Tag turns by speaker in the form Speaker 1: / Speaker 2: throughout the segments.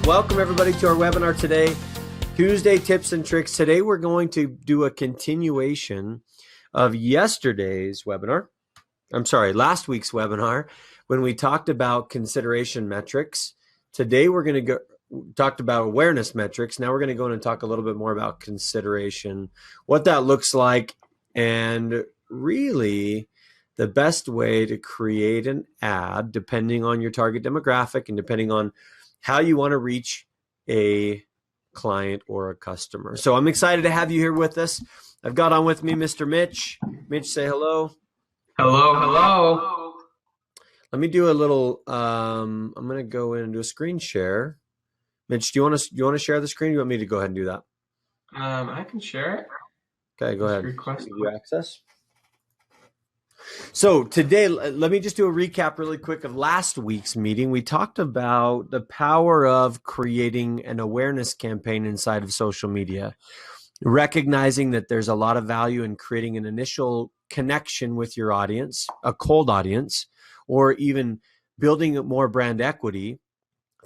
Speaker 1: Welcome everybody to our webinar today, Tuesday Tips and Tricks. Today we're going to do a continuation of last week's webinar when we talked about consideration metrics. Today we're going to talked about awareness metrics. Now we're going to go in and talk a little bit more about consideration, what that looks like, and really the best way to create an ad depending on your target demographic and depending on how you want to reach a client or a customer. So I'm excited to have you here with us. I've got on with me Mr. Mitch. Mitch, say hello.
Speaker 2: Hello, hello.
Speaker 1: Let me do a little, I'm going to go in and do a screen share. Mitch, do you want to share the screen? You want me to go ahead and do that?
Speaker 2: I can share it.
Speaker 1: Okay, go ahead.
Speaker 2: Request
Speaker 1: you access. So today, let me just do a recap really quick of last week's meeting. We talked about the power of creating an awareness campaign inside of social media, recognizing that there's a lot of value in creating an initial connection with your audience, a cold audience, or even building more brand equity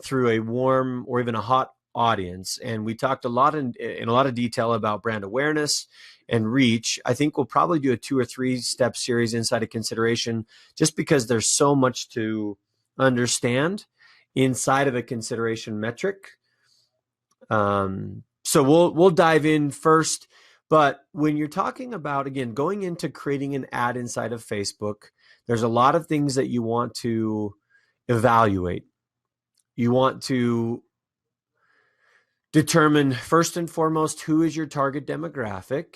Speaker 1: through a warm or even a hot audience. And we talked a lot in a lot of detail about brand awareness and reach. I think we'll probably do a 2 or 3 step series inside of consideration, just because there's so much to understand inside of a consideration metric. So we'll dive in first. But when you're talking about, again, going into creating an ad inside of Facebook, there's a lot of things that you want to evaluate. You want to determine first and foremost, who is your target demographic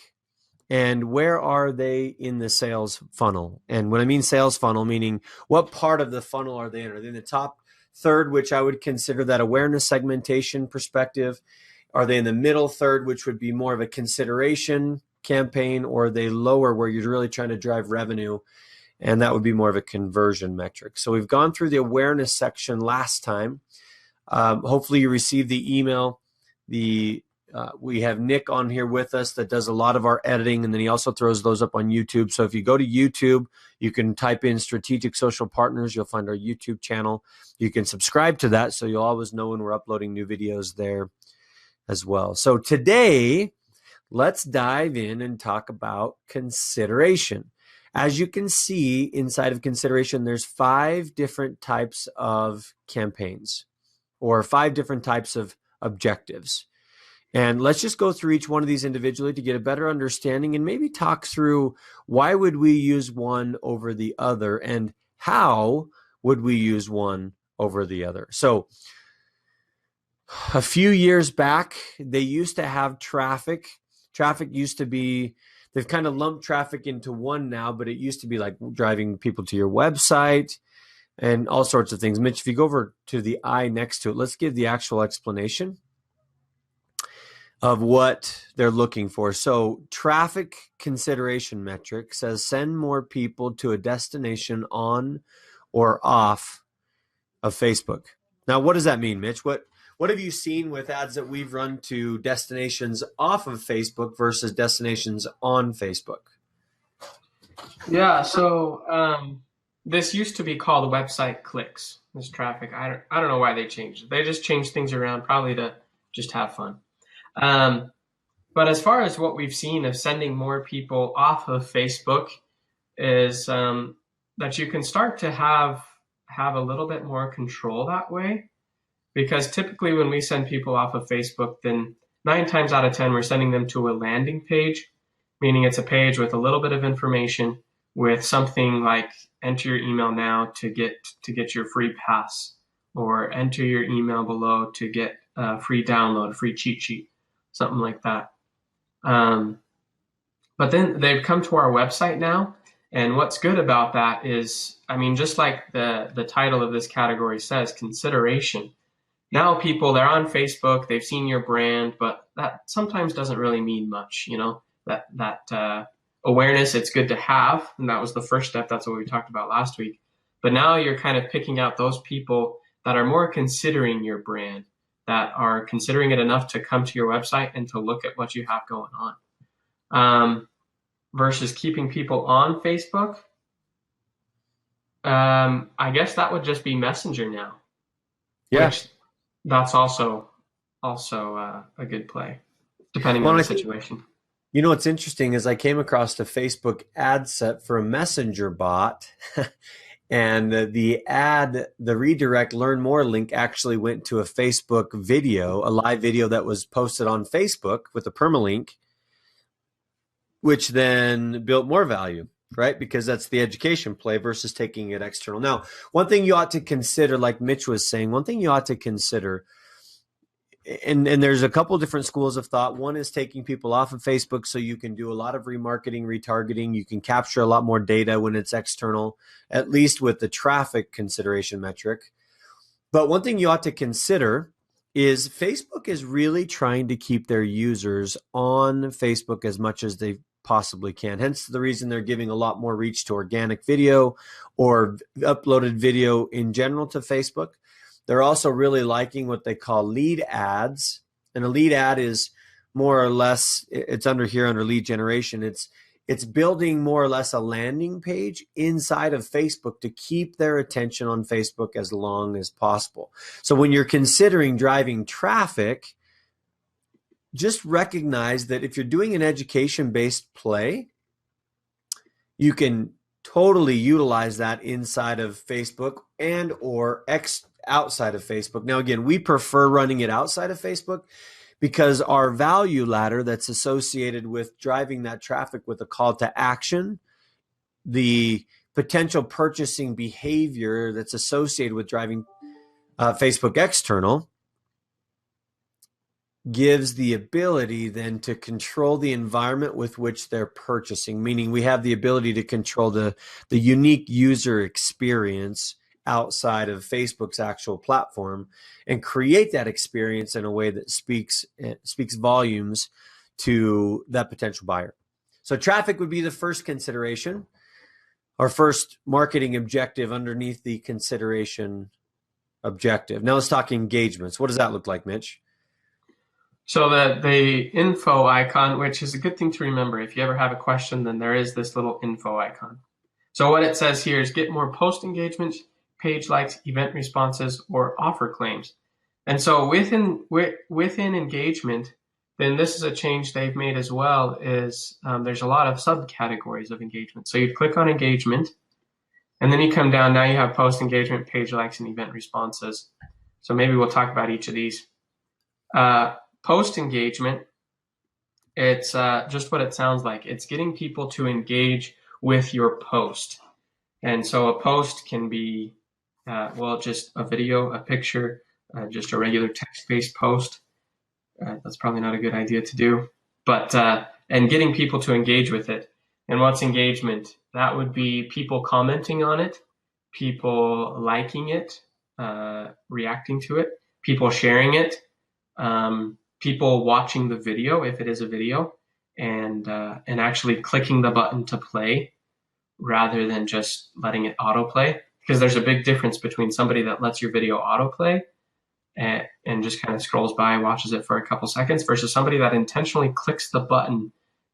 Speaker 1: and where are they in the sales funnel? And when I mean sales funnel, meaning what part of the funnel are they in? Are they in the top third, which I would consider that awareness segmentation perspective? Are they in the middle third, which would be more of a consideration campaign? Or are they lower where you're really trying to drive revenue? And that would be more of a conversion metric. So we've gone through the awareness section last time. Hopefully you received the email. We have Nick on here with us that does a lot of our editing, and then he also throws those up on YouTube. So if you go to YouTube, you can type in Strategic Social Partners. You'll find our YouTube channel. You can subscribe to that so you'll always know when we're uploading new videos there as well. So today, let's dive in and talk about consideration. As you can see inside of consideration, there's 5 different types of campaigns or 5 different types of objectives. And let's just go through each one of these individually to get a better understanding and maybe talk through why would we use one over the other and how would we use one over the other. So a few years back, they used to have traffic. Traffic used to be, they've kind of lumped traffic into one now, but it used to be like driving people to your website and all sorts of things. Mitch, if you go over to the I next to it, let's give the actual explanation of what they're looking for. So traffic consideration metric says send more people to a destination on or off of Facebook. Now, what does that mean, Mitch? What have you seen with ads that we've run to destinations off of Facebook versus destinations on Facebook?
Speaker 2: Yeah, so this used to be called website clicks, this traffic. I don't know why they changed it. They just changed things around probably to just have fun. But as far as what we've seen of sending more people off of Facebook is that you can start to have a little bit more control that way. Because typically when we send people off of Facebook, then 9 times out of 10, we're sending them to a landing page, meaning it's a page with a little bit of information with something like enter your email now to get your free pass, or enter your email below to get a free download, a free cheat sheet, something like that. But then they've come to our website now. And what's good about that is, I mean, just like the title of this category says, consideration. Now people, they're on Facebook, they've seen your brand, but that sometimes doesn't really mean much, you know, that awareness, it's good to have. And that was the first step. That's what we talked about last week. But now you're kind of picking out those people that are more considering your brand, that are considering it enough to come to your website and to look at what you have going on. Versus keeping people on Facebook. I guess that would just be Messenger now.
Speaker 1: Yeah.
Speaker 2: Which that's also a good play, depending
Speaker 1: Well,
Speaker 2: on
Speaker 1: and
Speaker 2: the
Speaker 1: I think,
Speaker 2: situation.
Speaker 1: you know, what's interesting is I came across a Facebook ad set for a messenger bot. And the redirect learn more link actually went to a Facebook video, a live video that was posted on Facebook with a permalink, which then built more value, right? Because that's the education play versus taking it external. Now, one thing you ought to consider, like Mitch was saying, one thing you ought to consider, and there's a couple different schools of thought. One is taking people off of Facebook so you can do a lot of remarketing, retargeting. You can capture a lot more data when it's external, at least with the traffic consideration metric. But one thing you ought to consider is Facebook is really trying to keep their users on Facebook as much as they possibly can. Hence the reason they're giving a lot more reach to organic video or uploaded video in general to Facebook. They're also really liking what they call lead ads. And a lead ad is more or less, it's under here under lead generation. It's building more or less a landing page inside of Facebook to keep their attention on Facebook as long as possible. So when you're considering driving traffic, just recognize that if you're doing an education-based play, you can totally utilize that inside of Facebook and or outside of Facebook. Now, again, we prefer running it outside of Facebook because our value ladder that's associated with driving that traffic with a call to action, the potential purchasing behavior that's associated with driving Facebook external, gives the ability then to control the environment with which they're purchasing, meaning we have the ability to control the unique user experience outside of Facebook's actual platform and create that experience in a way that speaks volumes to that potential buyer. So traffic would be the first consideration, our first marketing objective underneath the consideration objective. Now let's talk engagements. What does that look like, Mitch?
Speaker 2: So the info icon, which is a good thing to remember. If you ever have a question, then there is this little info icon. So what it says here is get more post engagements, page likes, event responses, or offer claims. And so within engagement, then this is a change they've made as well, is there's a lot of subcategories of engagement. So you click on engagement, and then you come down, now you have post engagement, page likes, and event responses. So maybe we'll talk about each of these. Post engagement, it's just what it sounds like. It's getting people to engage with your post. And so a post can be, just a video, a picture, just a regular text-based post. That's probably not a good idea to do, but and getting people to engage with it. And what's engagement? That would be people commenting on it, people liking it, reacting to it, people sharing it, people watching the video if it is a video, and actually clicking the button to play rather than just letting it autoplay. Because there's a big difference between somebody that lets your video autoplay and just kind of scrolls by, watches it for a couple seconds, versus somebody that intentionally clicks the button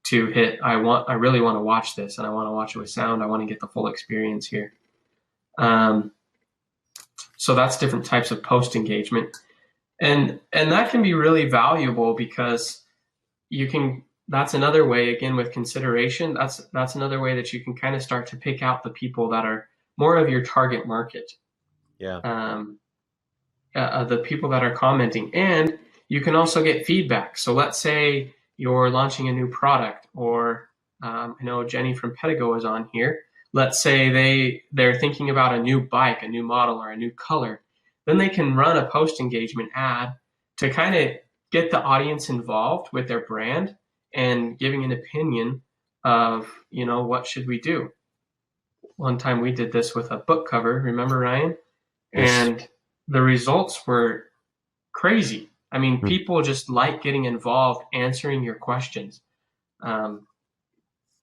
Speaker 2: to hit, I really want to watch this, and I want to watch it with sound. I want to get the full experience here. So that's different types of post engagement. And that can be really valuable because that's another way, again, with consideration, that's another way that you can kind of start to pick out the people that are more of your target market.
Speaker 1: Yeah.
Speaker 2: The people that are commenting. And you can also get feedback. So let's say you're launching a new product, or I know Jenny from Pedigo is on here. Let's say they're thinking about a new bike, a new model, or a new color. Then they can run a post-engagement ad to kind of get the audience involved with their brand and giving an opinion of, what should we do? One time we did this with a book cover, remember, Ryan?
Speaker 1: Yes.
Speaker 2: And the results were crazy. I mean, people just like getting involved, answering your questions.
Speaker 1: Well,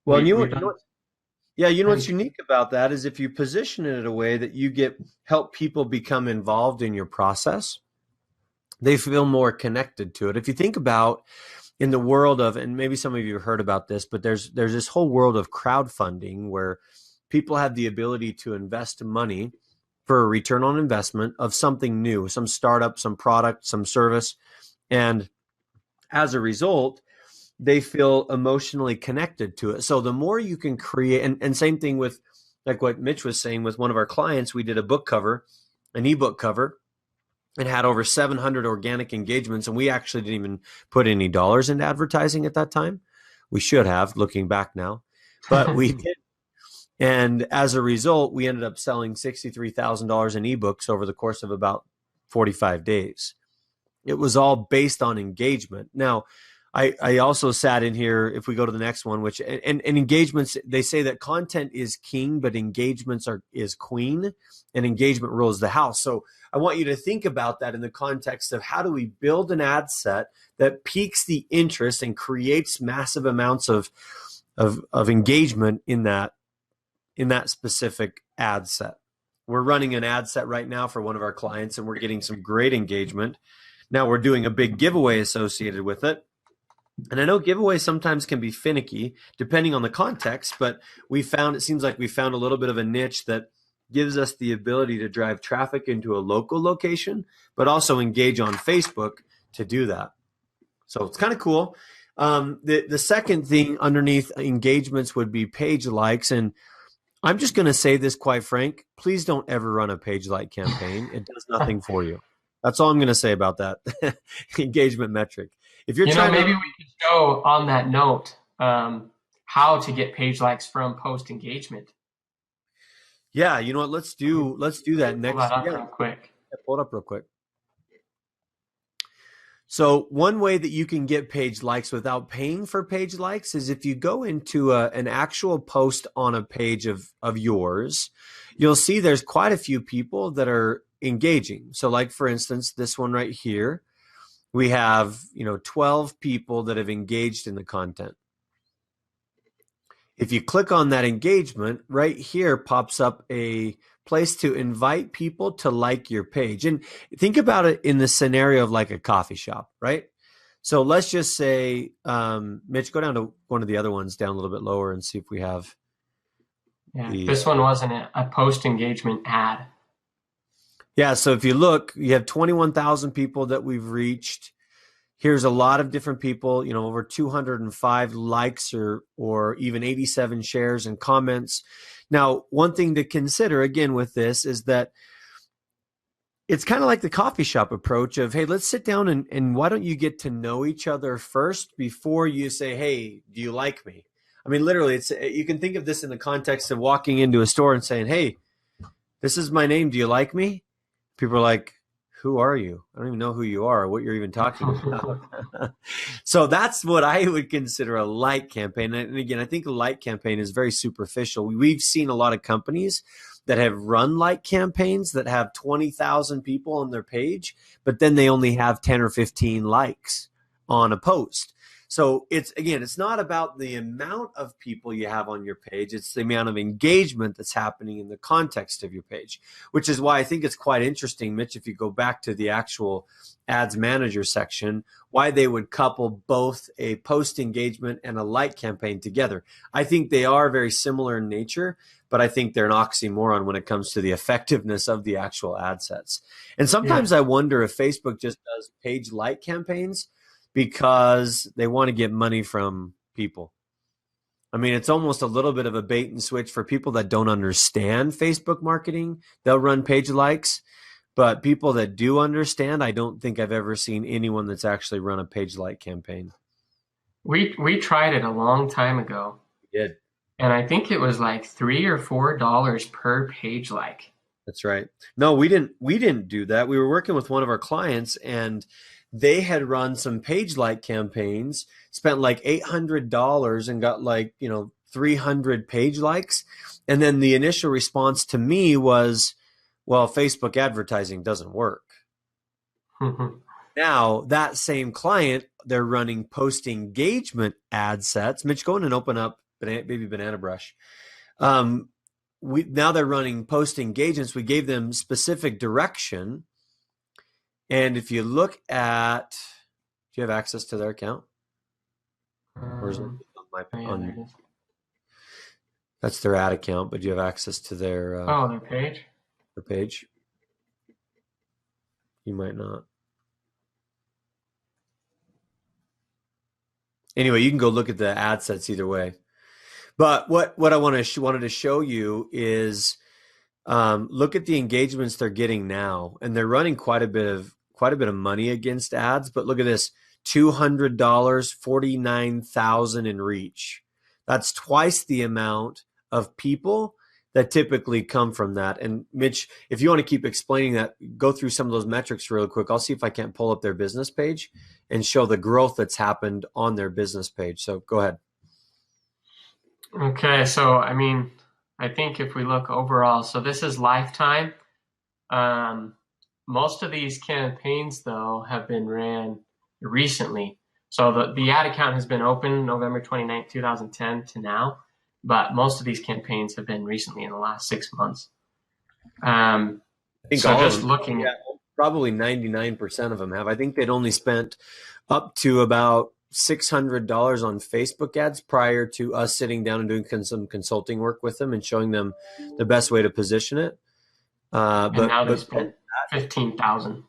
Speaker 1: what's unique about that is if you position it in a way that you help people become involved in your process, they feel more connected to it. If you think about in the world of, and maybe some of you have heard about this, but there's this whole world of crowdfunding where people have the ability to invest money for a return on investment of something new, some startup, some product, some service. And as a result, they feel emotionally connected to it. So the more you can create, and same thing with like what Mitch was saying with one of our clients, we did a book cover, an ebook cover, and had over 700 organic engagements. And we actually didn't even put any dollars into advertising at that time. We should have, looking back now, but we did. And as a result, we ended up selling $63,000 in ebooks over the course of about 45 days. It was all based on engagement. Now, I also sat in here, if we go to the next one, which and engagements, they say that content is king, but engagements is queen, and engagement rules the house. So I want you to think about that in the context of how do we build an ad set that piques the interest and creates massive amounts of engagement in that specific ad set. We're running an ad set right now for one of our clients, and we're getting some great engagement. Now we're doing a big giveaway associated with it. And I know giveaways sometimes can be finicky depending on the context, but it seems like we found a little bit of a niche that gives us the ability to drive traffic into a local location, but also engage on Facebook to do that. So it's kind of cool. The second thing underneath engagements would be page likes. And I'm just going to say this quite frank. Please don't ever run a page like campaign. It does nothing for you. That's all I'm going to say about that engagement metric. If you're trying
Speaker 2: maybe we could show on that note how to get page likes from post engagement.
Speaker 1: Yeah, you know what? Let's do that next.
Speaker 2: Pull that up real quick.
Speaker 1: Pull it up real quick. So one way that you can get page likes without paying for page likes is if you go into an actual post on a page of yours, you'll see there's quite a few people that are engaging. So like, for instance, this one right here, we have, 12 people that have engaged in the content. If you click on that engagement, right here pops up a place to invite people to like your page. And think about it in the scenario of like a coffee shop, right? So let's just say, Mitch, go down to one of the other ones down a little bit lower and see if we have.
Speaker 2: Yeah, this one wasn't a post engagement ad.
Speaker 1: Yeah, so if you look, you have 21,000 people that we've reached. Here's a lot of different people, over 205 likes or even 87 shares and comments. Now, one thing to consider again with this is that it's kind of like the coffee shop approach of, hey, let's sit down and why don't you get to know each other first before you say, hey, do you like me? I mean, literally, you can think of this in the context of walking into a store and saying, hey, this is my name. Do you like me? People are like, who are you? I don't even know who you are or what you're even talking about. So that's what I would consider a like campaign. And again, I think a like campaign is very superficial. We've seen a lot of companies that have run like campaigns that have 20,000 people on their page, but then they only have 10 or 15 likes on a post. So it's not about the amount of people you have on your page. It's the amount of engagement that's happening in the context of your page, which is why I think it's quite interesting, Mitch, if you go back to the actual ads manager section, why they would couple both a post engagement and a like campaign together. I think they are very similar in nature, but I think they're an oxymoron when it comes to the effectiveness of the actual ad sets. And sometimes I wonder if Facebook just does page like campaigns because they want to get money from people. I mean, it's almost a little bit of a bait and switch for people that don't understand Facebook marketing. They'll run page likes, but people that do understand, I don't think I've ever seen anyone that's actually run a page like campaign.
Speaker 2: We tried it a long time ago.
Speaker 1: We did.
Speaker 2: And I think it was like $3 or $4 per page like.
Speaker 1: That's right. No, we didn't do that. We were working with one of our clients and they had run some page like campaigns, spent like $800 and got like, 300 page likes. And then the initial response to me was, well, Facebook advertising doesn't work. Now that same client, they're running post engagement ad sets. Mitch, go in and open up Baby Banana Brush. Now they're running post engagements. We gave them specific direction. And if you look at, do you have access to their account? Or is it that's their ad account, but do you have access to their
Speaker 2: their page?
Speaker 1: the page? You might not. Anyway, you can go look at the ad sets either way. But what I wanted to show you is look at the engagements they're getting now, and they're running quite a bit of money against ads. But look at this: $200, 49,000 in reach. That's twice the amount of people that typically come from that. And Mitch, if you want to keep explaining that, go through some of those metrics real quick. I'll see if I can't pull up their business page and show the growth that's happened on their business page. So go ahead.
Speaker 2: Okay, so I mean, I think if we look overall, so this is lifetime. Most of these campaigns, though, have been ran recently. So the ad account has been open November 29th, 2010 to now, but most of these campaigns have been recently in the last 6 months.
Speaker 1: I think
Speaker 2: so
Speaker 1: all
Speaker 2: just
Speaker 1: of them,
Speaker 2: looking at
Speaker 1: probably 99% of them have. I think they'd only spent up to about $600 on Facebook ads prior to us sitting down and doing some consulting work with them and showing them the best way to position it.
Speaker 2: and now they
Speaker 1: But
Speaker 2: spent 15,000.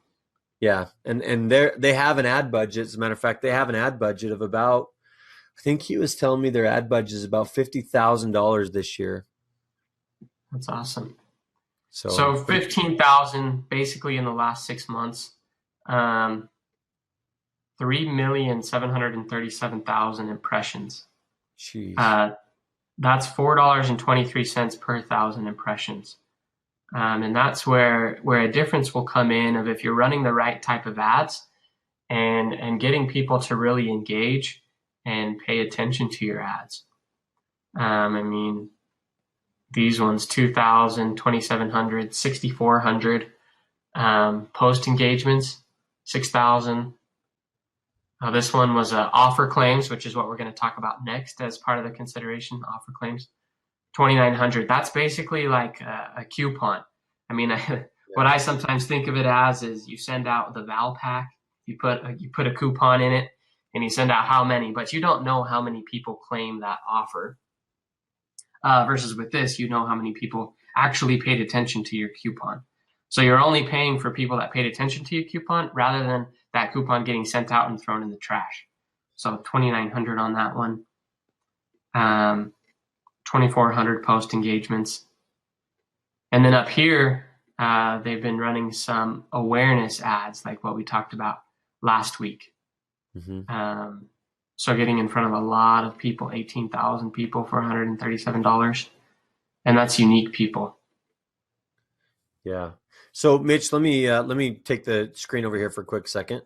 Speaker 1: yeah, and they have an ad budget. As a matter of fact, they have an ad budget of about, I think he was telling me their ad budget is about $50,000 this year.
Speaker 2: That's awesome.
Speaker 1: So
Speaker 2: So 15,000 basically in the last 6 months. 3,737,000 impressions.
Speaker 1: Jeez.
Speaker 2: That's $4.23 per thousand impressions. And that's where a difference will come in of if you're running the right type of ads and getting people to really engage and pay attention to your ads. I mean, these ones, 2,000, 2,700, 6,400 post engagements, 6,000. This one was offer claims, which is what we're going to talk about next as part of the consideration, offer claims. 2,900. That's basically like a coupon. I mean, what I sometimes think of it as is you send out the Val pack, you put a coupon in it, and you send out how many, but you don't know how many people claim that offer. Versus with this, you know how many people actually paid attention to your coupon. So you're only paying for people that paid attention to your coupon rather than that coupon getting sent out and thrown in the trash. So 2,900 on that one. 2,400 post engagements. And then up here, they've been running some awareness ads like what we talked about last week. Mm-hmm. So getting in front of a lot of people, 18,000 people for $137. And that's unique people.
Speaker 1: Yeah. So Mitch, let me take the screen over here for a quick second.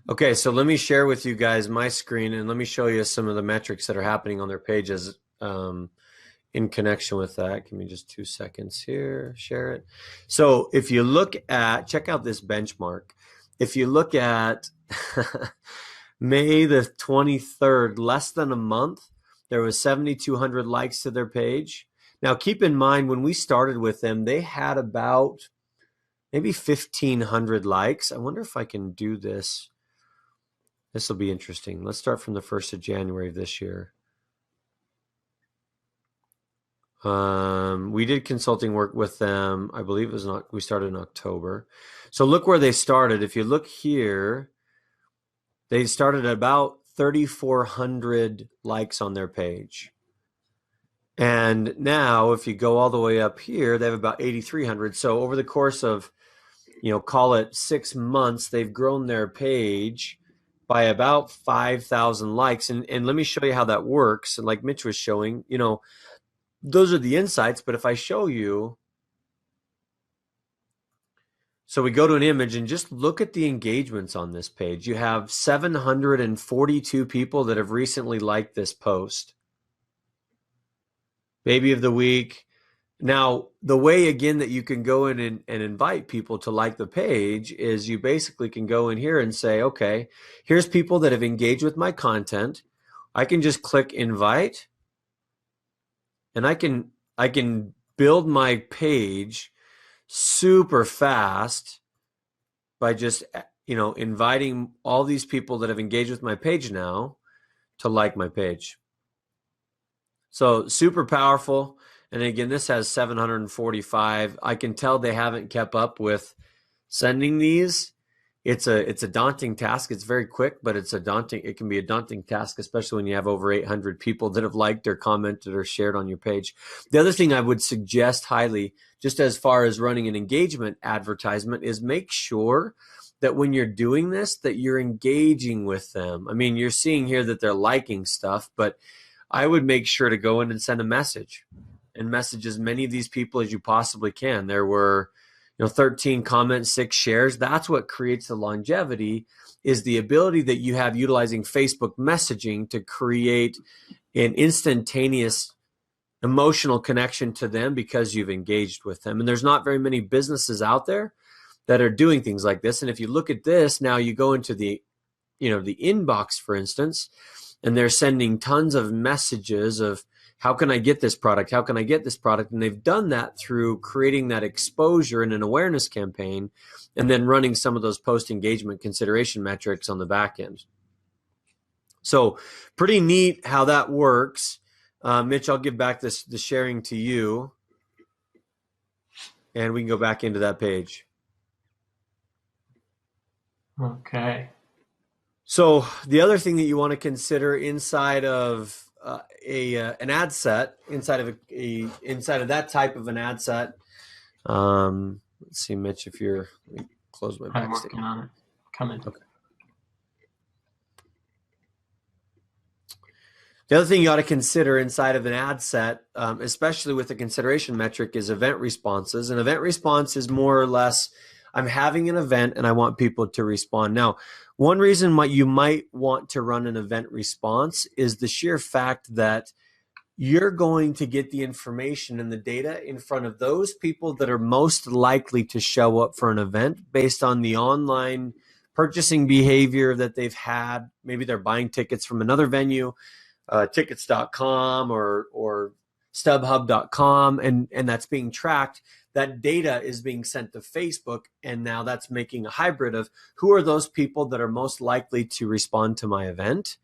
Speaker 1: Okay, so let me share with you guys my screen and let me show you some of the metrics that are happening on their pages in connection with that. Give me just 2 seconds here, share it. So if you look at, check out this benchmark. If you look at May the 23rd, less than a month, there was 7,200 likes to their page. Now, keep in mind, when we started with them, they had about maybe 1,500 likes. I wonder if I can do this. This will be interesting. Let's start from the 1st of January of this year. We did consulting work with them. I believe we started in October. So look where they started. If you look here, they started at about 3,400 likes on their page. And now if you go all the way up here, they have about 8,300. So over the course of, call it 6 months, they've grown their page by about 5,000 likes. And let me show you how that works. And like Mitch was showing, those are the insights. But if I show you, so we go to an image and just look at the engagements on this page. You have 742 people that have recently liked this post. Baby of the week. Now, the way, again, that you can go in and invite people to like the page is you basically can go in here and say, okay, here's people that have engaged with my content. I can just click invite, and I can build my page super fast by just, inviting all these people that have engaged with my page now to like my page. So super powerful. And again, this has 745. I can tell they haven't kept up with sending these. It's a daunting task. It's very quick, but it can be a daunting task, especially when you have over 800 people that have liked or commented or shared on your page. The other thing I would suggest highly, just as far as running an engagement advertisement, is make sure that when you're doing this, that you're engaging with them. I mean, you're seeing here that they're liking stuff, but I would make sure to go in and send a message and message as many of these people as you possibly can. There were 13 comments, 6 shares. That's what creates the longevity, is the ability that you have utilizing Facebook messaging to create an instantaneous emotional connection to them because you've engaged with them. And there's not very many businesses out there that are doing things like this. And if you look at this, now you go into the inbox, for instance, and they're sending tons of messages of, how can I get this product? How can I get this product? And they've done that through creating that exposure in an awareness campaign and then running some of those post-engagement consideration metrics on the back end. So pretty neat how that works. Mitch, I'll give back the sharing to you, and we can go back into that page.
Speaker 2: Okay.
Speaker 1: So the other thing that you want to consider inside of an ad set, inside of that type of an ad set. Let's see, Mitch, if you're, let me close my back.
Speaker 2: I'm working on it. Coming.
Speaker 1: Okay. The other thing you ought to consider inside of an ad set, especially with the consideration metric, is event responses. An event response is more or less, I'm having an event and I want people to respond. Now, one reason why you might want to run an event response is the sheer fact that you're going to get the information and the data in front of those people that are most likely to show up for an event based on the online purchasing behavior that they've had. Maybe they're buying tickets from another venue, tickets.com or StubHub.com, and that's being tracked. That data is being sent to Facebook, and now that's making a hybrid of who are those people that are most likely to respond to my event.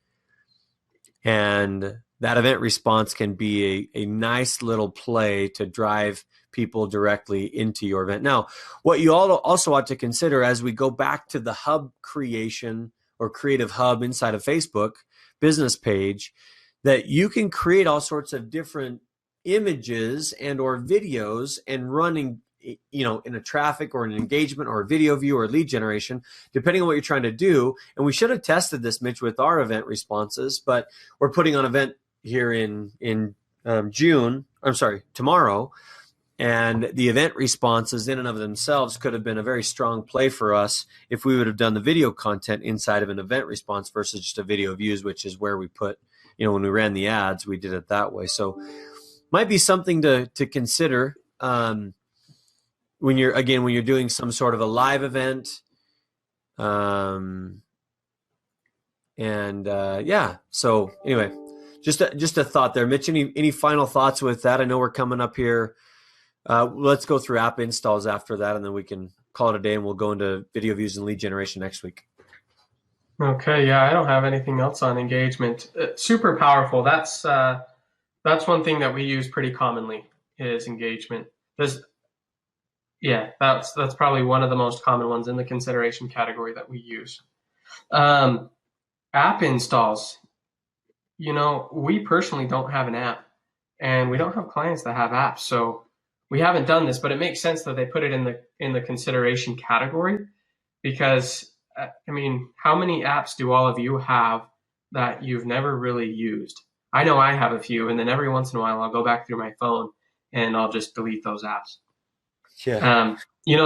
Speaker 1: And that event response can be a nice little play to drive people directly into your event. Now, what you also ought to consider as we go back to the hub creation or creative hub inside of Facebook business page, that you can create all sorts of different images and or videos and running, in a traffic or an engagement or a video view or lead generation, depending on what you're trying to do. And we should have tested this, Mitch, with our event responses, but we're putting on an event here in tomorrow. And the event responses in and of themselves could have been a very strong play for us if we would have done the video content inside of an event response versus just a video views, which is where we put, when we ran the ads, we did it that way. So might be something to consider when you're doing some sort of a live event. So anyway, just a thought there. Mitch, any final thoughts with that? I know we're coming up here. Let's go through app installs after that, and then we can call it a day, and we'll go into video views and lead generation next week.
Speaker 2: Okay, yeah, I don't have anything else on engagement. Super powerful. That's one thing that we use pretty commonly is engagement. That's probably one of the most common ones in the consideration category that we use. App installs. We personally don't have an app, and we don't have clients that have apps, so we haven't done this, but it makes sense that they put it in the consideration category, because how many apps do all of you have that you've never really used? I know I have a few, and then every once in a while I'll go back through my phone and I'll just delete those apps.
Speaker 1: Yeah.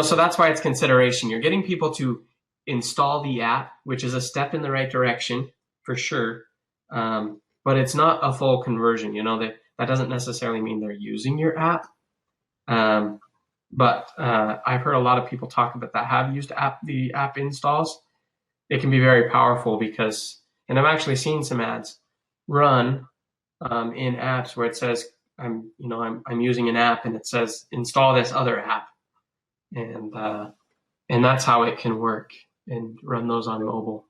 Speaker 2: So that's why it's consideration. You're getting people to install the app, which is a step in the right direction for sure. But it's not a full conversion. That doesn't necessarily mean they're using your app. But I've heard a lot of people talk about that have used the app installs. It can be very powerful because, and I've actually seen some ads run in apps where it says I'm using an app and it says install this other app, and that's how it can work and run those on mobile.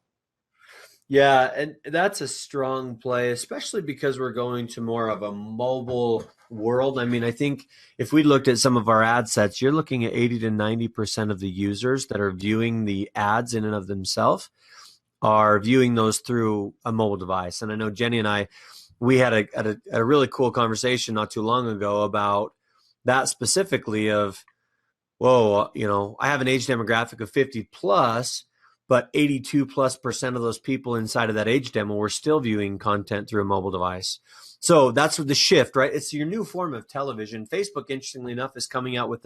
Speaker 1: Yeah, and that's a strong play, especially because we're going to more of a mobile world. I mean, I think if we looked at some of our ad sets, you're looking at 80 to 90% of the users that are viewing the ads in and of themselves are viewing those through a mobile device. And I know Jenny and I, we had a really cool conversation not too long ago about that specifically of, whoa, I have an age demographic of 50 plus, but 82+% of those people inside of that age demo were still viewing content through a mobile device. So that's the shift, right? It's your new form of television. Facebook, interestingly enough, is coming out with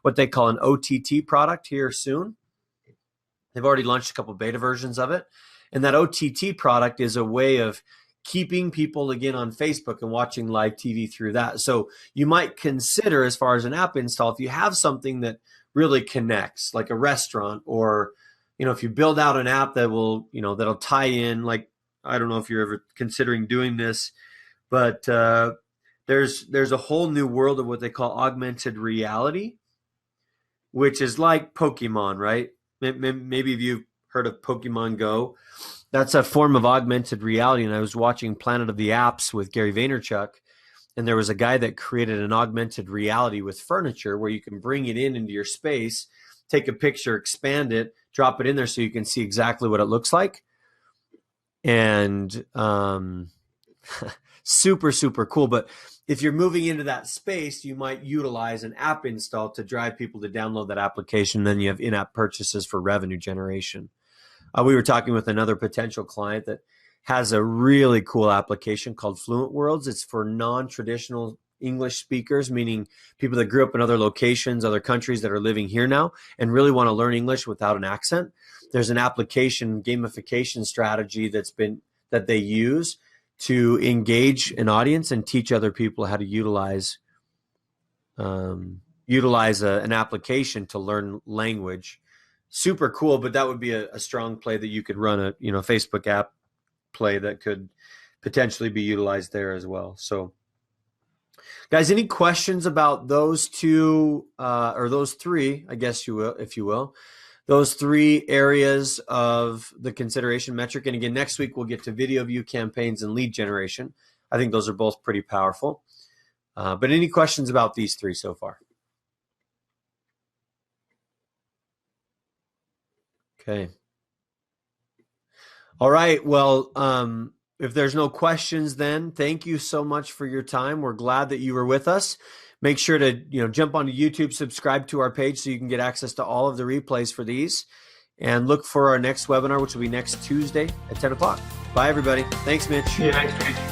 Speaker 1: what they call an OTT product here soon. They've already launched a couple of beta versions of it. And that OTT product is a way of keeping people again on Facebook and watching live TV through that. So you might consider, as far as an app install, if you have something that really connects, like a restaurant, or if you build out an app that will, that'll tie in, like, I don't know if you're ever considering doing this, but there's a whole new world of what they call augmented reality, which is like Pokemon, right? Maybe if you've heard of Pokemon Go, that's a form of augmented reality. And I was watching Planet of the Apps with Gary Vaynerchuk, and there was a guy that created an augmented reality with furniture where you can bring it into your space, take a picture, expand it, drop it in there so you can see exactly what it looks like. And super, super cool. But if you're moving into that space, you might utilize an app install to drive people to download that application. Then you have in-app purchases for revenue generation. We were talking with another potential client that has a really cool application called Fluent Worlds. It's for non-traditional English speakers, meaning people that grew up in other locations, other countries that are living here now and really want to learn English without an accent. There's an application gamification strategy that they use to engage an audience and teach other people how to utilize an application to learn language. Super cool, but that would be a strong play that you could run a Facebook app play that could potentially be utilized there as well. So, guys, any questions about those two or those three? I guess you will, if you will. Those three areas of the consideration metric. And again, next week we'll get to video view campaigns and lead generation. I think those are both pretty powerful. But any questions about these three so far? Okay. All right. Well, if there's no questions, then thank you so much for your time. We're glad that you were with us. Make sure to jump onto YouTube, subscribe to our page so you can get access to all of the replays for these, and look for our next webinar, which will be next Tuesday at 10 o'clock. Bye, everybody. Thanks, Mitch.
Speaker 2: Yeah, thanks, Mitch.